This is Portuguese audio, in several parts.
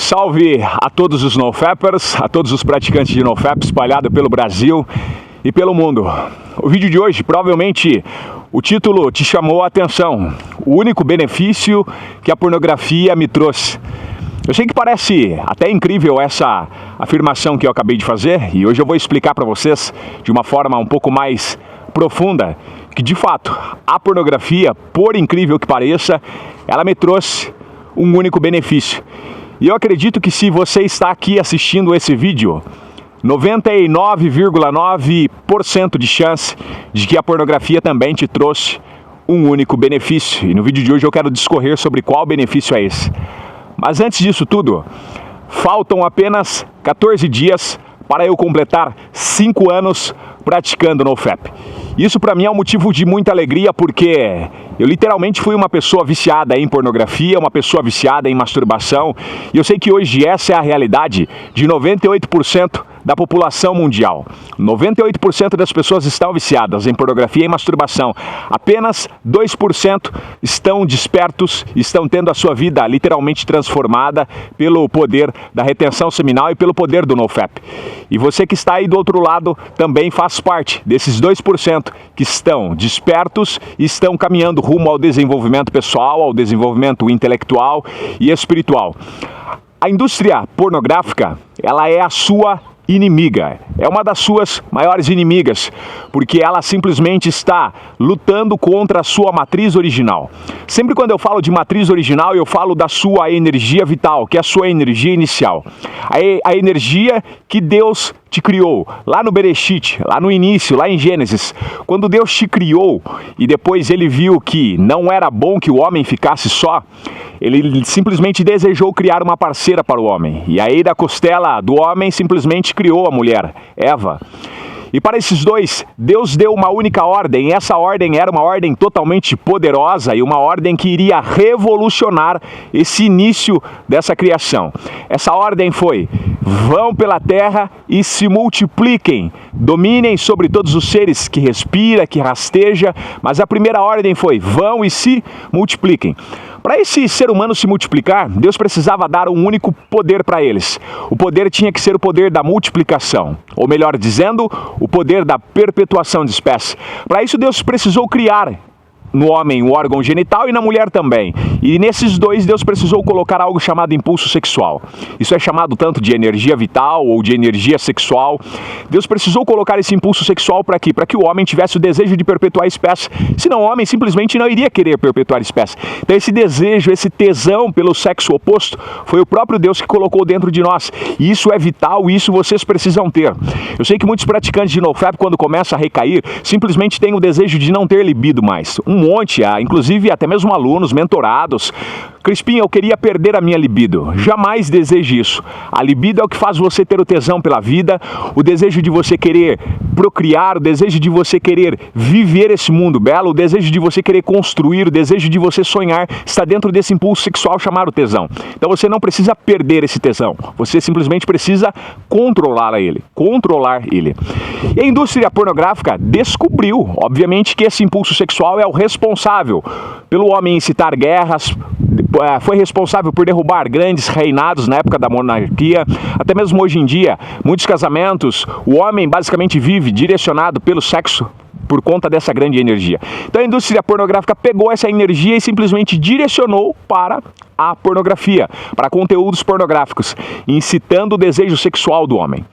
Salve a todos os NoFapers, a todos os praticantes de NoFap espalhados pelo Brasil e pelo mundo. O vídeo de hoje, provavelmente, o título te chamou a atenção. O único benefício que a pornografia me trouxe. Eu sei que parece até incrível essa afirmação que eu acabei de fazer, e hoje eu vou explicar para vocês de uma forma um pouco mais profunda que, de fato, a pornografia, por incrível que pareça, ela me trouxe um único benefício. E eu acredito que se você está aqui assistindo esse vídeo, 99,9% de chance de que a pornografia também te trouxe um único benefício. E no vídeo de hoje eu quero discorrer sobre qual benefício é esse. Mas antes disso tudo, faltam apenas 14 dias para eu completar 5 anos praticando NoFap. Isso para mim é um motivo de muita alegria, porque eu literalmente fui uma pessoa viciada em pornografia, uma pessoa viciada em masturbação, e eu sei que hoje essa é a realidade de 98% da população mundial. 98% das pessoas estão viciadas em pornografia e masturbação. Apenas 2% estão despertos, estão tendo a sua vida literalmente transformada pelo poder da retenção seminal e pelo poder do NoFap. E você que está aí do outro lado também faz parte desses 2% que estão despertos e estão caminhando rumo ao desenvolvimento pessoal, ao desenvolvimento intelectual e espiritual. A indústria pornográfica, ela é a sua inimiga, é uma das suas maiores inimigas, porque ela simplesmente está lutando contra a sua matriz original. Sempre quando eu falo de matriz original, eu falo da sua energia vital, que é a sua energia inicial. A energia que Deus te criou, lá no Bereshit, lá no início, lá em Gênesis. Quando Deus te criou e depois ele viu que não era bom que o homem ficasse só, ele simplesmente desejou criar uma parceira para o homem. E aí da costela do homem simplesmente criou a mulher, Eva. E para esses dois, Deus deu uma única ordem, e essa ordem era uma ordem totalmente poderosa e uma ordem que iria revolucionar esse início dessa criação. Essa ordem foi: vão pela terra e se multipliquem, dominem sobre todos os seres que respira, que rasteja, mas a primeira ordem foi: vão e se multipliquem. Para esse ser humano se multiplicar, Deus precisava dar um único poder para eles. O poder tinha que ser o poder da multiplicação, ou melhor dizendo, o poder da perpetuação de espécie. Para isso Deus precisou criar no homem o órgão genital e na mulher também. E nesses dois Deus precisou colocar algo chamado impulso sexual. Isso é chamado tanto de energia vital ou de energia sexual. Deus precisou colocar esse impulso sexual para quê? Para que o homem tivesse o desejo de perpetuar a espécie. Senão o homem simplesmente não iria querer perpetuar a espécie. Então esse desejo, esse tesão pelo sexo oposto, foi o próprio Deus que colocou dentro de nós. E isso é vital e isso vocês precisam ter. Eu sei que muitos praticantes de NoFap, quando começam a recair, simplesmente têm o desejo de não ter libido mais. Um monte, inclusive até mesmo alunos, mentorados. Crispim, eu queria perder a minha libido. Jamais deseje isso. A libido é o que faz você ter o tesão pela vida, o desejo de você querer procriar, o desejo de você querer viver esse mundo belo, o desejo de você querer construir, o desejo de você sonhar, está dentro desse impulso sexual chamado tesão. Então você não precisa perder esse tesão, você simplesmente precisa controlar ele. E a indústria pornográfica descobriu, obviamente, que esse impulso sexual é o responsável pelo homem incitar guerras, foi responsável por derrubar grandes reinados na época da monarquia. Até mesmo hoje em dia, muitos casamentos, o homem basicamente vive direcionado pelo sexo por conta dessa grande energia. Então a indústria pornográfica pegou essa energia e simplesmente direcionou para a pornografia, para conteúdos pornográficos, incitando o desejo sexual do homem.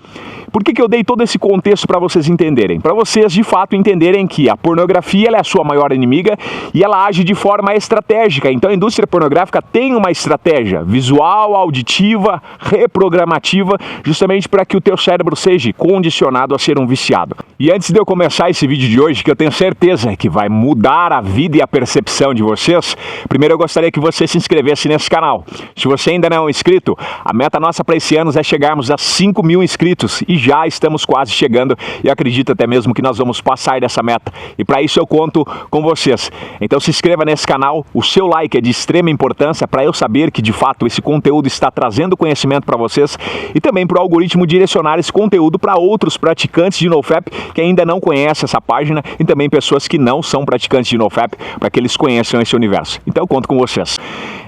Por que eu dei todo esse contexto para vocês entenderem? Para vocês, de fato, entenderem que a pornografia ela é a sua maior inimiga e ela age de forma estratégica. Então, a indústria pornográfica tem uma estratégia visual, auditiva, reprogramativa, justamente para que o teu cérebro seja condicionado a ser um viciado. E antes de eu começar esse vídeo de hoje, que eu tenho certeza que vai mudar a vida e a percepção de vocês, primeiro eu gostaria que você se inscrevesse nesse canal. Se você ainda não é inscrito, a meta nossa para esse ano é chegarmos a 5 mil inscritos e já estamos quase chegando e acredito até mesmo que nós vamos passar dessa meta. E para isso eu conto com vocês. Então se inscreva nesse canal, o seu like é de extrema importância para eu saber que de fato esse conteúdo está trazendo conhecimento para vocês e também para o algoritmo direcionar esse conteúdo para outros praticantes de NoFap que ainda não conhecem essa página e também pessoas que não são praticantes de NoFap para que eles conheçam esse universo. Então eu conto com vocês.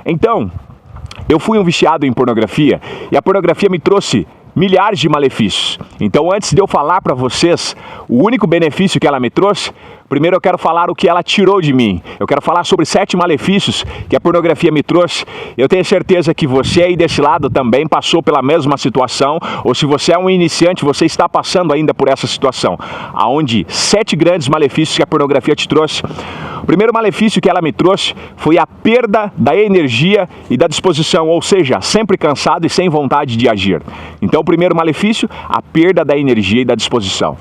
Então, Eu fui um viciado em pornografia e a pornografia me trouxe milhares de malefícios. Então, antes de eu falar para vocês o único benefício que ela me trouxe, primeiro eu quero falar o que ela tirou de mim. Eu quero falar sobre 7 malefícios que a pornografia me trouxe. Eu tenho certeza que você aí desse lado também passou pela mesma situação, ou se você é um iniciante, você está passando ainda por essa situação, aonde 7 grandes malefícios que a pornografia te trouxe. O primeiro malefício que ela me trouxe foi a perda da energia e da disposição, ou seja, sempre cansado e sem vontade de agir. Então, o primeiro malefício, a perda da energia e da disposição.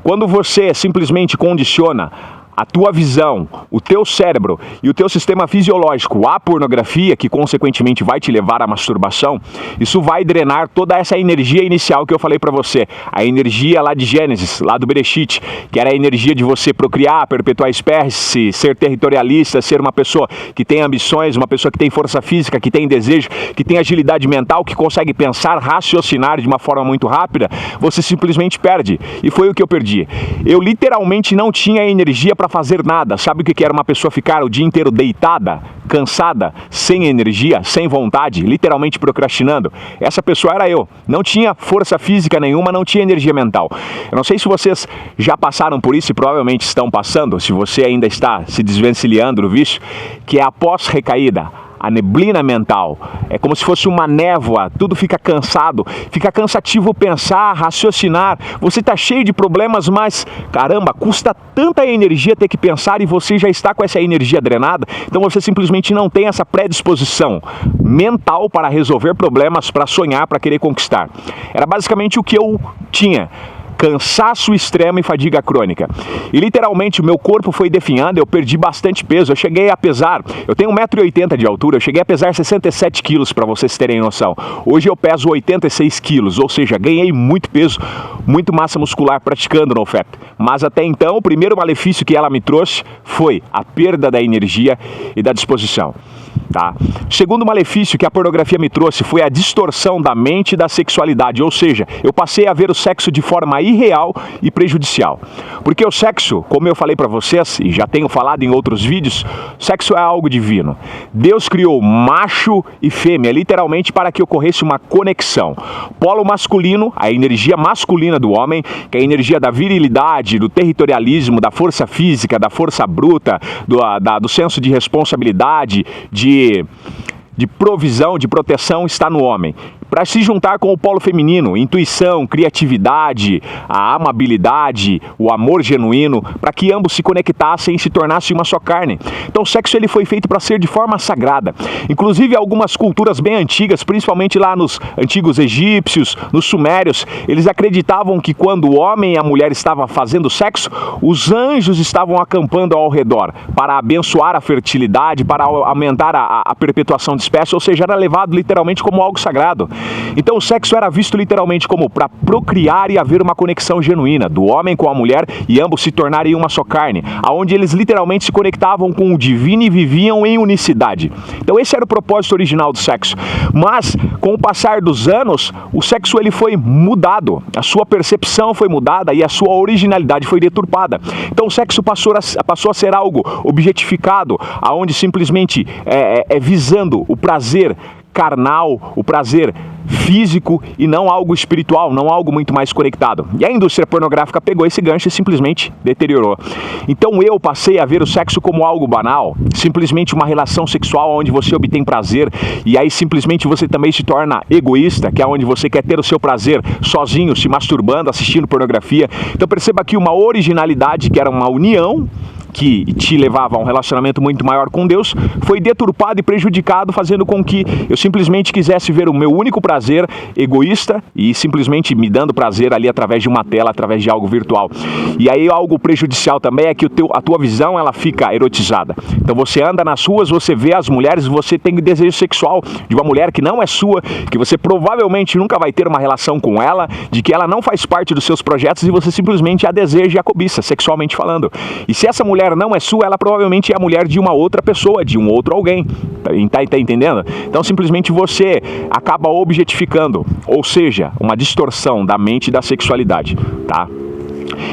Quando você simplesmente condiciona a tua visão, o teu cérebro e o teu sistema fisiológico à pornografia, que consequentemente vai te levar à masturbação, isso vai drenar toda essa energia inicial que eu falei para você, a energia lá de Gênesis, lá do Bereshit, que era a energia de você procriar, perpetuar a espécie, ser territorialista, ser uma pessoa que tem ambições, uma pessoa que tem força física, que tem desejo, que tem agilidade mental, que consegue pensar, raciocinar de uma forma muito rápida, você simplesmente perde. E foi o que eu perdi. Eu literalmente não tinha energia para fazer nada. Sabe o que era uma pessoa ficar o dia inteiro deitada, cansada, sem energia, sem vontade, literalmente procrastinando? Essa pessoa era eu. Não tinha força física nenhuma, não tinha energia mental. Eu não sei se vocês já passaram por isso e provavelmente estão passando, se você ainda está se desvencilhando do vício, que é a pós-recaída. A neblina mental, é como se fosse uma névoa, tudo fica cansado, fica cansativo pensar, raciocinar, você está cheio de problemas, mas caramba, custa tanta energia ter que pensar e você já está com essa energia drenada, então você simplesmente não tem essa predisposição mental para resolver problemas, para sonhar, para querer conquistar. Era basicamente o que eu tinha. Cansaço extremo e fadiga crônica. E literalmente o meu corpo foi definhando, eu perdi bastante peso. Eu cheguei a pesar, eu tenho 1,80 m de altura, eu cheguei a pesar 67 quilos, para vocês terem noção. Hoje eu peso 86 quilos, ou seja, ganhei muito peso, muito massa muscular praticando NoFap. Mas até então, o primeiro malefício que ela me trouxe foi a perda da energia e da disposição. Tá? O segundo malefício que a pornografia me trouxe foi a distorção da mente e da sexualidade, ou seja, eu passei a ver o sexo de forma irreal e prejudicial. Porque o sexo, como eu falei para vocês, e já tenho falado em outros vídeos, sexo é algo divino. Deus criou macho e fêmea, literalmente para que ocorresse uma conexão. Polo masculino, a energia masculina do homem, que é a energia da virilidade, do territorialismo, da força física, da força bruta, do senso de responsabilidade, de provisão, de proteção, está no homem. Para se juntar com o polo feminino, intuição, criatividade, a amabilidade, o amor genuíno, para que ambos se conectassem e se tornassem uma só carne. Então o sexo ele foi feito para ser de forma sagrada. Inclusive algumas culturas bem antigas, principalmente lá nos antigos egípcios, nos sumérios, eles acreditavam que quando o homem e a mulher estavam fazendo sexo, os anjos estavam acampando ao redor para abençoar a fertilidade, para aumentar a perpetuação de espécie, ou seja, era levado literalmente como algo sagrado. Então o sexo era visto literalmente como para procriar e haver uma conexão genuína do homem com a mulher e ambos se tornarem uma só carne, aonde eles literalmente se conectavam com o divino e viviam em unicidade. Então esse era o propósito original do sexo. Mas com o passar dos anos, o sexo ele foi mudado, a sua percepção foi mudada e a sua originalidade foi deturpada. Então o sexo passou a ser algo objetificado, aonde simplesmente visando o prazer carnal, o prazer físico e não algo espiritual, não algo muito mais conectado. E a indústria pornográfica pegou esse gancho e simplesmente deteriorou. Então eu passei a ver o sexo como algo banal, simplesmente uma relação sexual onde você obtém prazer e aí simplesmente você também se torna egoísta, que é onde você quer ter o seu prazer sozinho, se masturbando, assistindo pornografia. Então perceba aqui uma originalidade que era uma união que te levava a um relacionamento muito maior com Deus, foi deturpado e prejudicado, fazendo com que eu simplesmente quisesse ver o meu único prazer egoísta e simplesmente me dando prazer ali através de uma tela, através de algo virtual. E aí algo prejudicial também é que a tua visão ela fica erotizada. Então você anda nas ruas, você vê as mulheres, você tem desejo sexual de uma mulher que não é sua, que você provavelmente nunca vai ter uma relação com ela, de que ela não faz parte dos seus projetos e você simplesmente a deseja e a cobiça, sexualmente falando. E se essa mulher não é sua, ela provavelmente é a mulher de uma outra pessoa, de um outro alguém. Tá entendendo? Então simplesmente você acaba objetificando, ou seja, uma distorção da mente e da sexualidade, tá?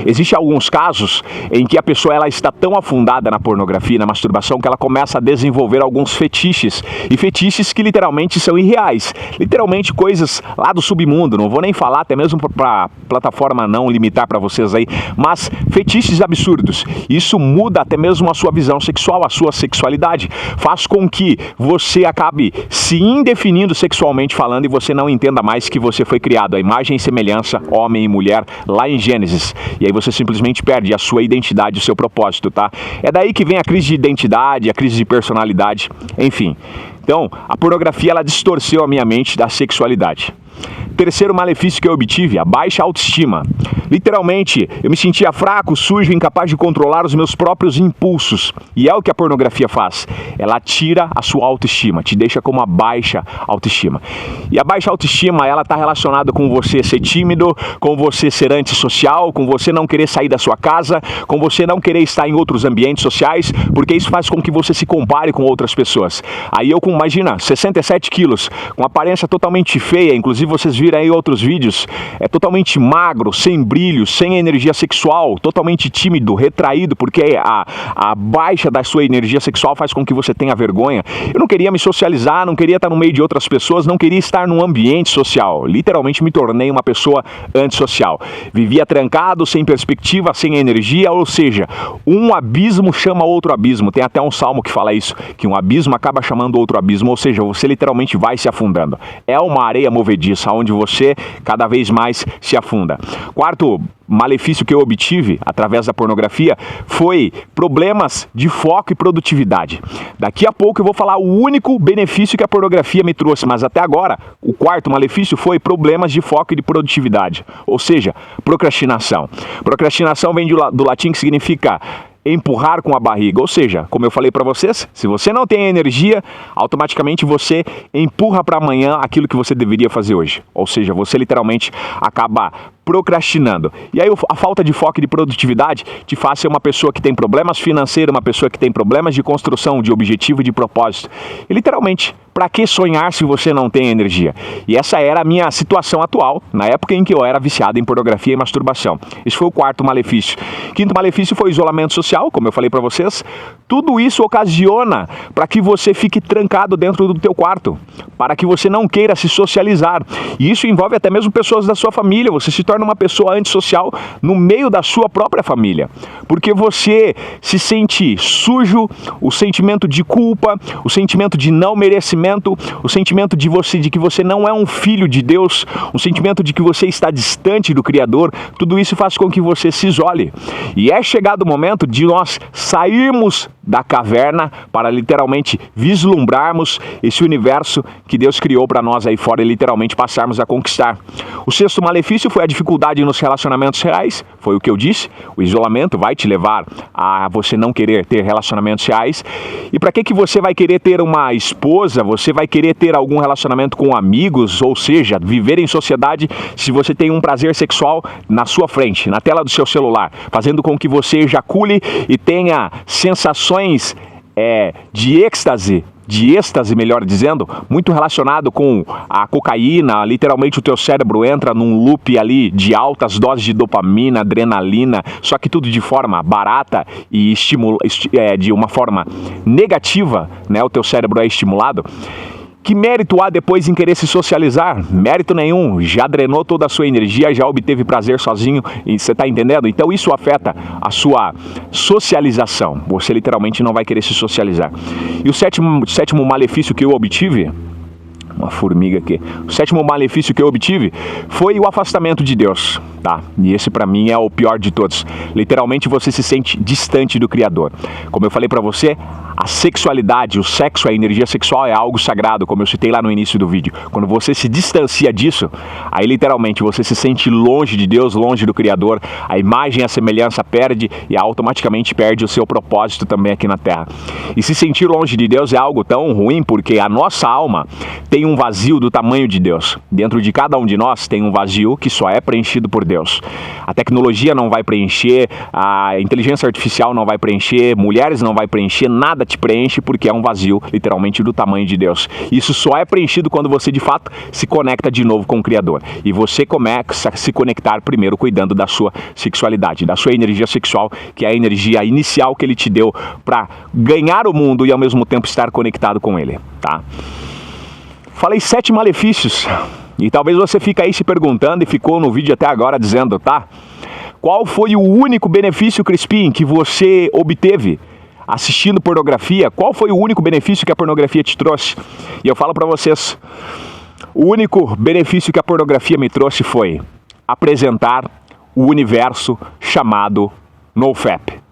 Existem alguns casos em que a pessoa ela está tão afundada na pornografia, na masturbação, que ela começa a desenvolver alguns fetiches, e fetiches que literalmente são irreais, literalmente coisas lá do submundo, não vou nem falar, até mesmo para a plataforma não limitar para vocês aí, mas fetiches absurdos. Isso muda até mesmo a sua visão sexual, a sua sexualidade, faz com que você acabe se indefinindo sexualmente falando e você não entenda mais que você foi criado à imagem e semelhança, homem e mulher, lá em Gênesis. E aí você simplesmente perde a sua identidade, o seu propósito, tá? É daí que vem a crise de identidade, a crise de personalidade, enfim. Então, a pornografia, ela distorceu a minha mente da sexualidade. Terceiro malefício que eu obtive, a baixa autoestima. Literalmente, eu me sentia fraco, sujo, incapaz de controlar os meus próprios impulsos. E é o que a pornografia faz. Ela tira a sua autoestima, te deixa com uma baixa autoestima. E a baixa autoestima, ela está relacionada com você ser tímido, com você ser antissocial, com você não querer sair da sua casa, com você não querer estar em outros ambientes sociais, porque isso faz com que você se compare com outras pessoas. Aí eu, imagina, 67 quilos, com aparência totalmente feia, inclusive vocês viram aí outros vídeos, é totalmente magro, sem brilho, sem energia sexual, totalmente tímido, retraído, porque a baixa da sua energia sexual faz com que você tenha vergonha. Eu não queria me socializar, não queria estar no meio de outras pessoas, não queria estar num ambiente social. Literalmente me tornei uma pessoa antissocial. Vivia trancado, sem perspectiva, sem energia, ou seja, um abismo chama outro abismo. Tem até um salmo que fala isso, que um abismo acaba chamando outro abismo, ou seja, você literalmente vai se afundando. É uma areia movediça, onde você cada vez mais se afunda. Quarto malefício que eu obtive através da pornografia foi problemas de foco e produtividade. Daqui a pouco eu vou falar o único benefício que a pornografia me trouxe, mas até agora o quarto malefício foi problemas de foco e de produtividade, ou seja, procrastinação. Procrastinação vem do latim, que significa empurrar com a barriga, ou seja, como eu falei para vocês, se você não tem energia, automaticamente você empurra para amanhã aquilo que você deveria fazer hoje, ou seja, você literalmente acaba procrastinando. E aí a falta de foco e de produtividade te faz ser uma pessoa que tem problemas financeiros, uma pessoa que tem problemas de construção, de objetivo e de propósito. E literalmente, para que sonhar se você não tem energia? E essa era a minha situação atual, na época em que eu era viciado em pornografia e masturbação. Esse foi o quarto malefício. Quinto malefício foi o isolamento social, como eu falei para vocês. Tudo isso ocasiona para que você fique trancado dentro do teu quarto, para que você não queira se socializar. E isso envolve até mesmo pessoas da sua família. Você se torna uma pessoa antissocial no meio da sua própria família, porque você se sente sujo, o sentimento de culpa, o sentimento de não merecimento, o sentimento de que você não é um filho de Deus, o sentimento de que você está distante do Criador. Tudo isso faz com que você se isole. E é chegado o momento de nós sairmos da caverna para literalmente vislumbrarmos esse universo que Deus criou para nós aí fora e literalmente passarmos a conquistar. O sexto malefício foi a dificuldade nos relacionamentos reais, foi o que eu disse. O isolamento vai te levar a você não querer ter relacionamentos reais. E para que você vai querer ter uma esposa, você vai querer ter algum relacionamento com amigos, ou seja, viver em sociedade, se você tem um prazer sexual na sua frente, na tela do seu celular, fazendo com que você ejacule e tenha sensações de êxtase, melhor dizendo, muito relacionado com a cocaína. Literalmente o teu cérebro entra num loop ali de altas doses de dopamina, adrenalina, só que tudo de forma barata e de uma forma negativa, né? O teu cérebro é estimulado. Que mérito há depois em querer se socializar? Mérito nenhum, já drenou toda a sua energia, já obteve prazer sozinho, e você está entendendo? Então isso afeta a sua socialização, você literalmente não vai querer se socializar. E o sétimo malefício que eu obtive, uma formiga aqui, o sétimo malefício que eu obtive foi o afastamento de Deus, tá? E esse para mim é o pior de todos. Literalmente você se sente distante do Criador. Como eu falei para você, a sexualidade, o sexo, a energia sexual é algo sagrado, como eu citei lá no início do vídeo. Quando você se distancia disso, aí literalmente você se sente longe de Deus, longe do Criador, a imagem e a semelhança perde e automaticamente perde o seu propósito também aqui na Terra. E se sentir longe de Deus é algo tão ruim porque a nossa alma tem um vazio do tamanho de Deus. Dentro de cada um de nós tem um vazio que só é preenchido por Deus. A tecnologia não vai preencher, a inteligência artificial não vai preencher, mulheres não vai preencher, nada nada te preenche porque é um vazio literalmente do tamanho de Deus. Isso só é preenchido quando você de fato se conecta de novo com o Criador. E você começa a se conectar primeiro cuidando da sua sexualidade, da sua energia sexual, que é a energia inicial que Ele te deu para ganhar o mundo e ao mesmo tempo estar conectado com Ele, tá? Falei 7 malefícios e talvez você fique aí se perguntando e ficou no vídeo até agora dizendo, tá? Qual foi o único benefício, Crispim, que você obteve assistindo pornografia? Qual foi o único benefício que a pornografia te trouxe? E eu falo para vocês, o único benefício que a pornografia me trouxe foi apresentar o universo chamado NoFap.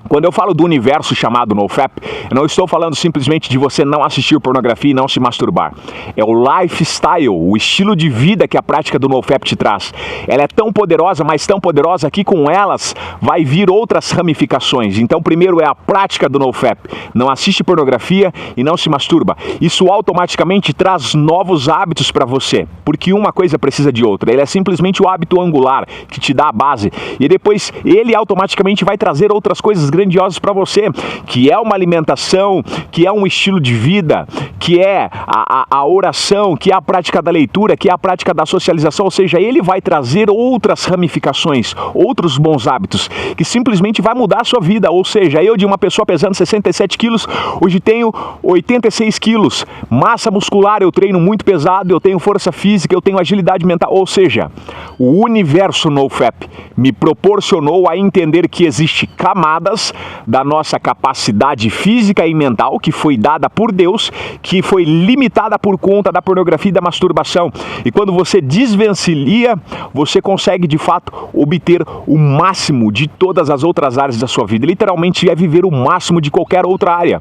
Quando eu falo do universo chamado NoFap, eu não estou falando simplesmente de você não assistir pornografia e não se masturbar. É o lifestyle, o estilo de vida que a prática do NoFap te traz. Ela é tão poderosa, mas tão poderosa que com elas vai vir outras ramificações. Então, primeiro é a prática do NoFap. Não assiste pornografia e não se masturba. Isso automaticamente traz novos hábitos para você, porque uma coisa precisa de outra. Ele é simplesmente o hábito angular que te dá a base. E depois ele automaticamente vai trazer outras coisas grandiosas para você, que é uma alimentação, que é um estilo de vida, que é a oração, que é a prática da leitura, que é a prática da socialização, ou seja, ele vai trazer outras ramificações, outros bons hábitos, que simplesmente vai mudar a sua vida, ou seja, eu de uma pessoa pesando 67 quilos, hoje tenho 86 quilos, massa muscular, eu treino muito pesado, eu tenho força física, eu tenho agilidade mental, ou seja, o universo NoFap me proporcionou a entender que existe camadas da nossa capacidade física e mental, que foi dada por Deus, que foi limitada por conta da pornografia e da masturbação. E quando você desvencilha, você consegue de fato obter o máximo de todas as outras áreas da sua vida. Literalmente é viver o máximo de qualquer outra área.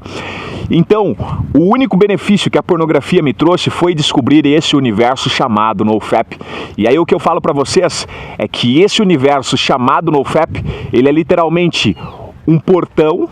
Então, o único benefício que a pornografia me trouxe foi descobrir esse universo chamado NoFap. E aí o que eu falo para vocês é que esse universo chamado NoFap, ele é literalmente um portão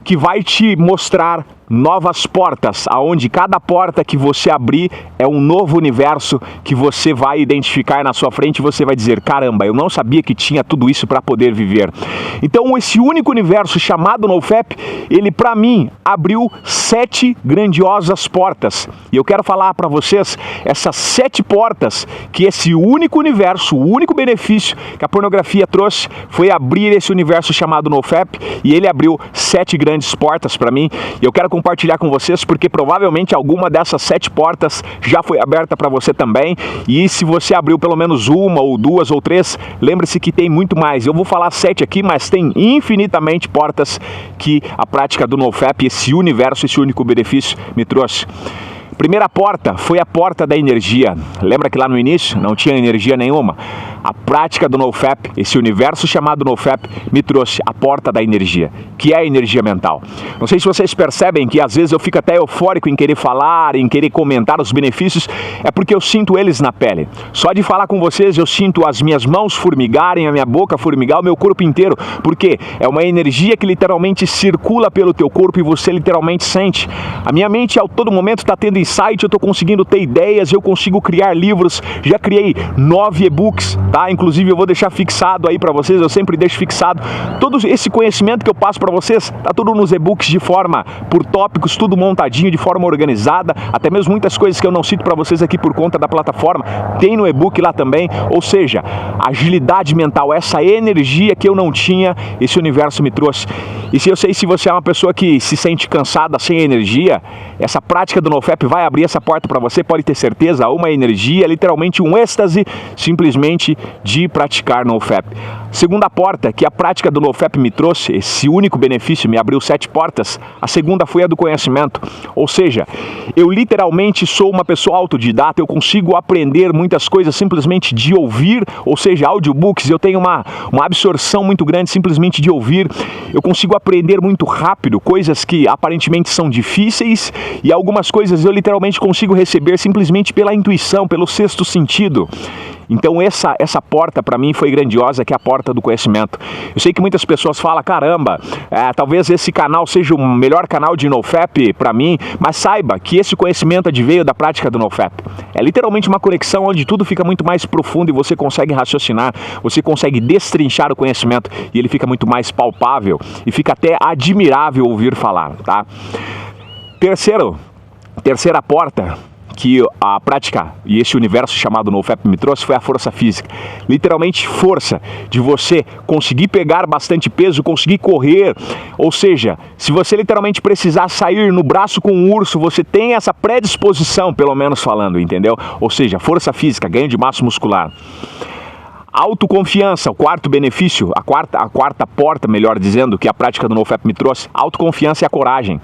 que vai te mostrar novas portas, aonde cada porta que você abrir é um novo universo que você vai identificar na sua frente e você vai dizer, caramba, eu não sabia que tinha tudo isso para poder viver. Então esse único universo chamado NoFap, ele para mim abriu 7 grandiosas portas. E eu quero falar para vocês essas 7 portas que esse único universo, o único benefício que a pornografia trouxe foi abrir esse universo chamado NoFap, e ele abriu 7 grandes portas para mim. E eu quero compartilhar com vocês porque provavelmente alguma dessas 7 portas já foi aberta para você também, e se você abriu pelo menos uma ou 2 ou 3, lembre-se que tem muito mais. Eu vou falar 7 aqui, mas tem infinitamente portas que a prática do NoFap, esse universo, esse único benefício me trouxe. Primeira porta foi a porta da energia. Lembra que lá no início não tinha energia nenhuma? A prática do NoFap, esse universo chamado NoFap, me trouxe a porta da energia, que é a energia mental. Não sei se vocês percebem que às vezes eu fico até eufórico em querer falar, em querer comentar os benefícios, é porque eu sinto eles na pele. Só de falar com vocês eu sinto as minhas mãos formigarem, a minha boca formigar, o meu corpo inteiro, porque é uma energia que literalmente circula pelo teu corpo e você literalmente sente. A minha mente a todo momento está tendo insight, eu estou conseguindo ter ideias, eu consigo criar livros, já criei 9 e-books, tá? Inclusive eu vou deixar fixado aí para vocês, eu sempre deixo fixado todo esse conhecimento que eu passo para vocês, tá tudo nos e-books de forma, por tópicos, tudo montadinho, de forma organizada, até mesmo muitas coisas que eu não cito para vocês aqui por conta da plataforma, tem no e-book lá também, ou seja, agilidade mental, essa energia que eu não tinha, esse universo me trouxe. E se eu sei se você é uma pessoa que se sente cansada, sem energia, essa prática do NoFap vai abrir essa porta para você, pode ter certeza, uma energia, literalmente um êxtase, simplesmente de praticar NoFap. Segunda porta que a prática do NoFap me trouxe, esse único benefício me abriu 7 portas, a segunda foi a do conhecimento, ou seja, eu literalmente sou uma pessoa autodidata, eu consigo aprender muitas coisas simplesmente de ouvir, ou seja, audiobooks, eu tenho uma absorção muito grande simplesmente de ouvir, eu consigo aprender muito rápido, coisas que aparentemente são difíceis, e algumas coisas eu literalmente consigo receber simplesmente pela intuição, pelo sexto sentido. Então essa porta para mim foi grandiosa, que é a porta do conhecimento. Eu sei que muitas pessoas falam, caramba, talvez esse canal seja o melhor canal de NoFap para mim, mas saiba que esse conhecimento adveio da prática do NoFap. É literalmente uma conexão onde tudo fica muito mais profundo e você consegue raciocinar, você consegue destrinchar o conhecimento e ele fica muito mais palpável e fica até admirável ouvir falar, tá? Terceira porta que a prática e esse universo chamado NoFap me trouxe foi a força física. Literalmente força de você conseguir pegar bastante peso, conseguir correr. Ou seja, se você literalmente precisar sair no braço com um urso, você tem essa predisposição, pelo menos falando, entendeu? Ou seja, força física, ganho de massa muscular. Autoconfiança, o quarto benefício, a quarta porta, melhor dizendo, que a prática do NoFap me trouxe. Autoconfiança e a coragem.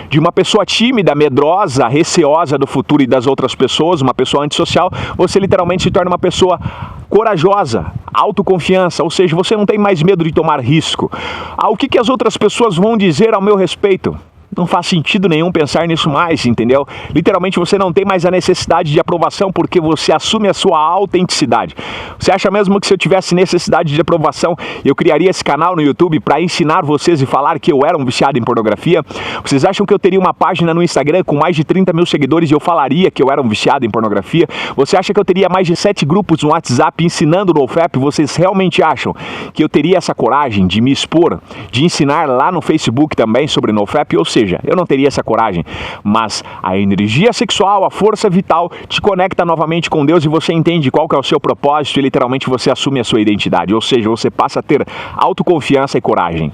De uma pessoa tímida, medrosa, receosa do futuro e das outras pessoas, uma pessoa antissocial, você literalmente se torna uma pessoa corajosa, autoconfiança, ou seja, você não tem mais medo de tomar risco. O que as outras pessoas vão dizer ao meu respeito? Não faz sentido nenhum pensar nisso mais, entendeu? Literalmente você não tem mais a necessidade de aprovação porque você assume a sua autenticidade. Você acha mesmo que se eu tivesse necessidade de aprovação, eu criaria esse canal no YouTube para ensinar vocês e falar que eu era um viciado em pornografia? Vocês acham que eu teria uma página no Instagram com mais de 30 mil seguidores e eu falaria que eu era um viciado em pornografia? Você acha que eu teria mais de 7 grupos no WhatsApp ensinando o NoFap? Vocês realmente acham que eu teria essa coragem de me expor, de ensinar lá no Facebook também sobre NoFap? Ou seja, eu não teria essa coragem, mas a energia sexual, a força vital te conecta novamente com Deus e você entende qual que é o seu propósito e literalmente você assume a sua identidade, ou seja, você passa a ter autoconfiança e coragem.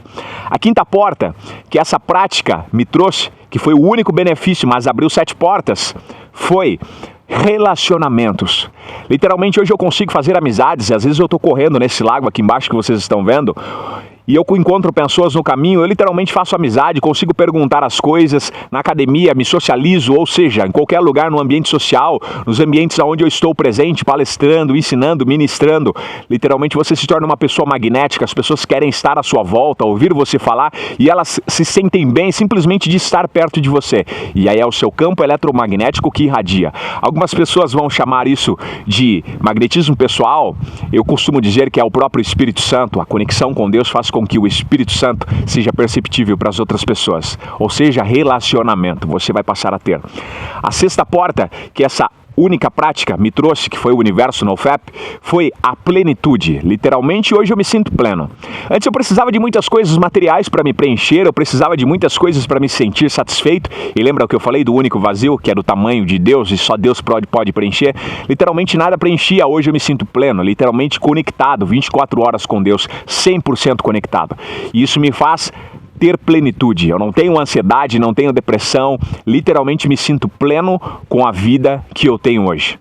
A quinta porta que essa prática me trouxe, que foi o único benefício, mas abriu 7 portas, foi relacionamentos. Literalmente hoje eu consigo fazer amizades, às vezes eu estou correndo nesse lago aqui embaixo que vocês estão vendo, e eu encontro pessoas no caminho, eu literalmente faço amizade, consigo perguntar as coisas, na academia me socializo, ou seja, em qualquer lugar, no ambiente social, nos ambientes onde eu estou presente, palestrando, ensinando, ministrando, literalmente você se torna uma pessoa magnética, as pessoas querem estar à sua volta, ouvir você falar, e elas se sentem bem simplesmente de estar perto de você, e aí é o seu campo eletromagnético que irradia. Algumas pessoas vão chamar isso de magnetismo pessoal, eu costumo dizer que é o próprio Espírito Santo, a conexão com Deus faz com que o Espírito Santo seja perceptível para as outras pessoas, ou seja, relacionamento, você vai passar a ter. A sexta porta que essa única prática me trouxe, que foi o universo NoFap, foi a plenitude. Literalmente, hoje eu me sinto pleno. Antes eu precisava de muitas coisas materiais para me preencher, eu precisava de muitas coisas para me sentir satisfeito, e lembra o que eu falei do único vazio, que é do tamanho de Deus, e só Deus pode preencher? Literalmente nada preenchia, hoje eu me sinto pleno, literalmente conectado, 24 horas com Deus, 100% conectado. E isso me faz ter plenitude. Eu não tenho ansiedade, não tenho depressão, literalmente me sinto pleno com a vida que eu tenho hoje.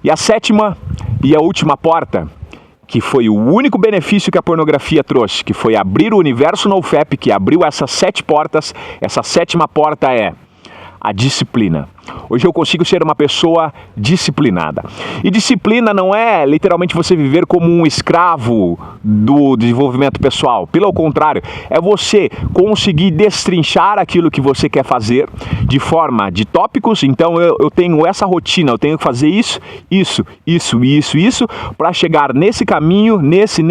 E a sétima e a última porta, que foi o único benefício que a pornografia trouxe, que foi abrir o universo NoFap, que abriu essas 7 portas, essa sétima porta é a disciplina. Hoje eu consigo ser uma pessoa disciplinada. E disciplina não é literalmente você viver como um escravo do desenvolvimento pessoal. Pelo contrário, é você conseguir destrinchar aquilo que você quer fazer de forma de tópicos. Então eu tenho essa rotina, eu tenho que fazer isso, para chegar nesse caminho, nesse.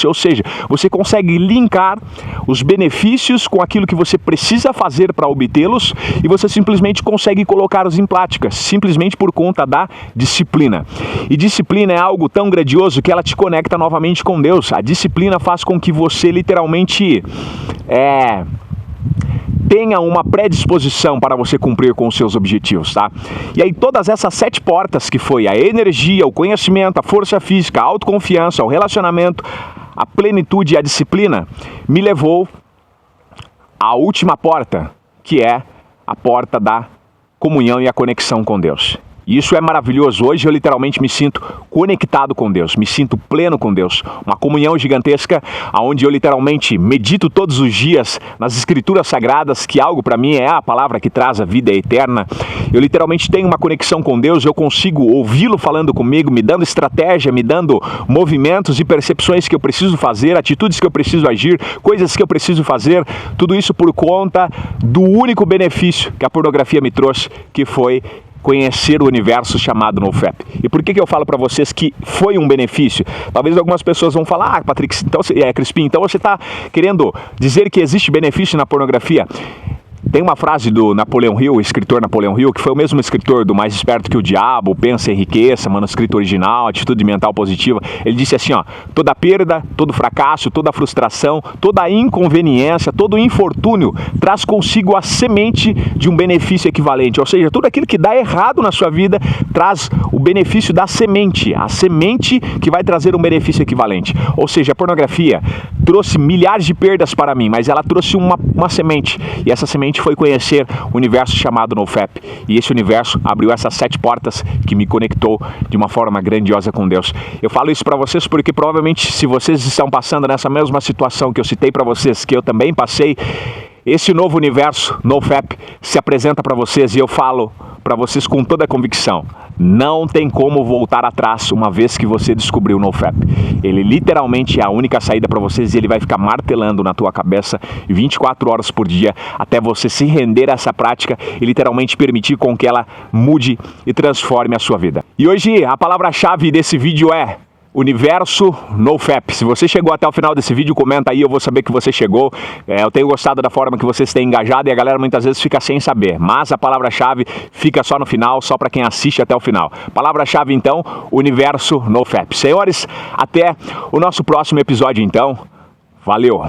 Ou seja, você consegue linkar os benefícios com aquilo que você precisa fazer para obtê-los e você simplesmente consegue colocar em práticas, simplesmente por conta da disciplina. E disciplina é algo tão grandioso que ela te conecta novamente com Deus. A disciplina faz com que você literalmente tenha uma predisposição para você cumprir com os seus objetivos, tá? E aí todas essas 7 portas, que foi a energia, o conhecimento, a força física, a autoconfiança, o relacionamento, a plenitude e a disciplina, me levou à última porta, que é a porta da comunhão e a conexão com Deus. E isso é maravilhoso. Hoje eu literalmente me sinto conectado com Deus, me sinto pleno com Deus. Uma comunhão gigantesca, onde eu literalmente medito todos os dias nas escrituras sagradas, que algo para mim é a palavra que traz a vida eterna. Eu literalmente tenho uma conexão com Deus, eu consigo ouvi-lo falando comigo, me dando estratégia, me dando movimentos e percepções que eu preciso fazer, atitudes que eu preciso agir, coisas que eu preciso fazer. Tudo isso por conta do único benefício que a pornografia me trouxe, que foi conhecer o universo chamado NoFap. E por que eu falo para vocês que foi um benefício? Talvez algumas pessoas vão falar, Patrick, então, Crispim, então você está querendo dizer que existe benefício na pornografia? Tem uma frase do Napoleão Hill, o escritor Napoleão Hill, que foi o mesmo escritor do Mais Esperto que o Diabo, Pensa e Enriqueça, Manuscrito Original, Atitude Mental Positiva. Ele disse assim, ó, toda perda, todo fracasso, toda frustração, toda inconveniência, todo infortúnio traz consigo a semente de um benefício equivalente. Ou seja, tudo aquilo que dá errado na sua vida traz o benefício da semente, a semente que vai trazer um benefício equivalente. Ou seja, a pornografia trouxe milhares de perdas para mim, mas ela trouxe uma semente, e essa semente foi conhecer o universo chamado NoFap. E esse universo abriu essas 7 portas que me conectou de uma forma grandiosa com Deus. Eu falo isso para vocês porque provavelmente se vocês estão passando nessa mesma situação que eu citei para vocês, que eu também passei, esse novo universo, NoFap, se apresenta para vocês e eu falo para vocês com toda a convicção. Não tem como voltar atrás uma vez que você descobriu o NoFap. Ele literalmente é a única saída para vocês e ele vai ficar martelando na tua cabeça 24 horas por dia até você se render a essa prática e literalmente permitir com que ela mude e transforme a sua vida. E hoje a palavra-chave desse vídeo é Universo NoFap. Se você chegou até o final desse vídeo, comenta aí, eu vou saber que você chegou. Eu tenho gostado da forma que vocês têm engajado e a galera muitas vezes fica sem saber. Mas a palavra-chave fica só no final, só para quem assiste até o final. Palavra-chave então, Universo NoFap. Senhores, até o nosso próximo episódio então. Valeu!